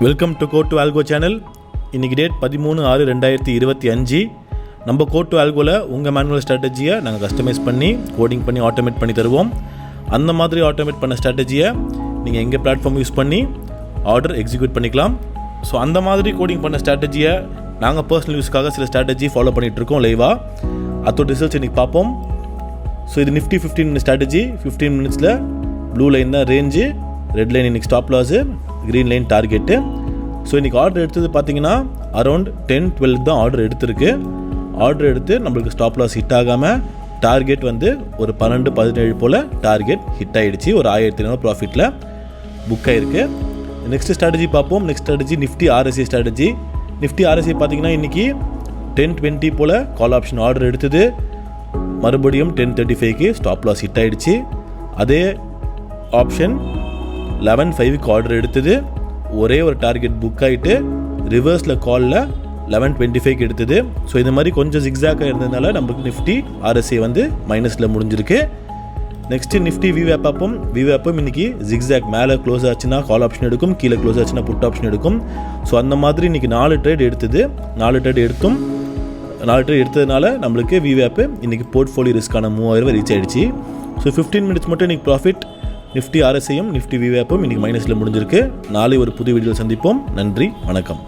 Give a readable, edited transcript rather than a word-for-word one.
Welcome to code to algo channel. இன்றைக்கி date 13/6/2025. நம்ம code to ஆல்கோவில் உங்கள் மேனுவல் ஸ்ட்ராட்டஜியை நாங்கள் கஸ்டமைஸ் பண்ணி கோடிங் பண்ணி ஆட்டோமேட் பண்ணி தருவோம். அந்த மாதிரி ஆட்டோமேட் பண்ண ஸ்ட்ராட்டஜியை நீங்கள் எங்கள் பிளாட்ஃபார்ம் யூஸ் பண்ணி ஆர்டர் எக்ஸிக்யூட் பண்ணிக்கலாம். ஸோ அந்த மாதிரி கோடிங் பண்ண ஸ்ட்ராட்டஜியை நாங்கள் பர்சனல் யூஸ்க்காக சில ஸ்ட்ராட்டஜி ஃபாலோ பண்ணிகிட்ருக்கோம் லைவாக. அதோட ரிசல்ட்ஸ் இன்றைக்கி பார்ப்போம். ஸோ இது நிஃப்டி 15 மினிட்ஸ் ஸ்ட்ராட்டஜி. 15 மினிட்ஸில் ப்ளூ லைன் தான் ரேஞ்சு, ரெட் லைன் இன்றைக்கி stop loss, green line target. So இன்றைக்கி ஆர்டர் எடுத்தது பார்த்தீங்கன்னா அரௌண்ட் 10-12 தான் ஆர்டர் எடுத்திருக்கு. ஆர்டர் எடுத்து நம்மளுக்கு ஸ்டாப் லாஸ் ஹிட் ஆகாமல் டார்கெட் வந்து ஒரு 12-17 போல் டார்கெட் ஹிட் ஆகிடுச்சு. ஒரு 1500 ப்ராஃபிட்டில் புக் ஆகிருக்கு. நெக்ஸ்ட் ஸ்ட்ராட்டஜி பார்ப்போம். Next strategy Nifty RSI strategy. Nifty RSI பார்த்தீங்கன்னா இன்றைக்கி 10-20 போல் கால் ஆப்ஷன் ஆர்டர் எடுத்தது. மறுபடியும் 10:35க்கு ஸ்டாப் லாஸ் ஹிட் ஆகிடுச்சு. அதே ஆப்ஷன் 11:05க்கு ஆர்டர் எடுத்தது. ஒரே ஒரு டார்கெட் புக் ஆகிட்டு ரிவர்ஸில் காலில் 11:25க்கு எடுத்தது. ஸோ இந்த மாதிரி கொஞ்சம் ஜிக்ஸாக்காக இருந்ததுனால நம்மளுக்கு நிஃப்டி RSI வந்து மைனஸில் முடிஞ்சிருக்கு. நெக்ஸ்ட்டு நிஃப்டி VWAP பார்ப்போம். VWAPம் இன்றைக்கி ஜிக்ஸாக் மேலே க்ளோஸ் ஆச்சுன்னா கால் ஆப்ஷன் எடுக்கும், கீழே க்ளோஸ் ஆச்சுன்னா புட் ஆப்ஷன் எடுக்கும். ஸோ அந்த மாதிரி இன்றைக்கி 4 ட்ரேட் எடுத்தது. 4 ட்ரேட் எடுத்ததுனால நம்மளுக்கு VWAP இன்றைக்கி போர்ட்ஃபோலியோ ரிஸ்க்கான 3000 ரீச் ஆகிடுச்சு. ஸோ 15 மினிட்ஸ் மட்டும் இன்றைக்கி ப்ராஃபிட். நிஃப்டி RSIயும் நிஃப்டி VWAPம் இன்றைக்கி மைனஸில் முடிஞ்சிருக்கு. நாளை ஒரு புது வீடியோவில் சந்திப்போம். நன்றி, வணக்கம்.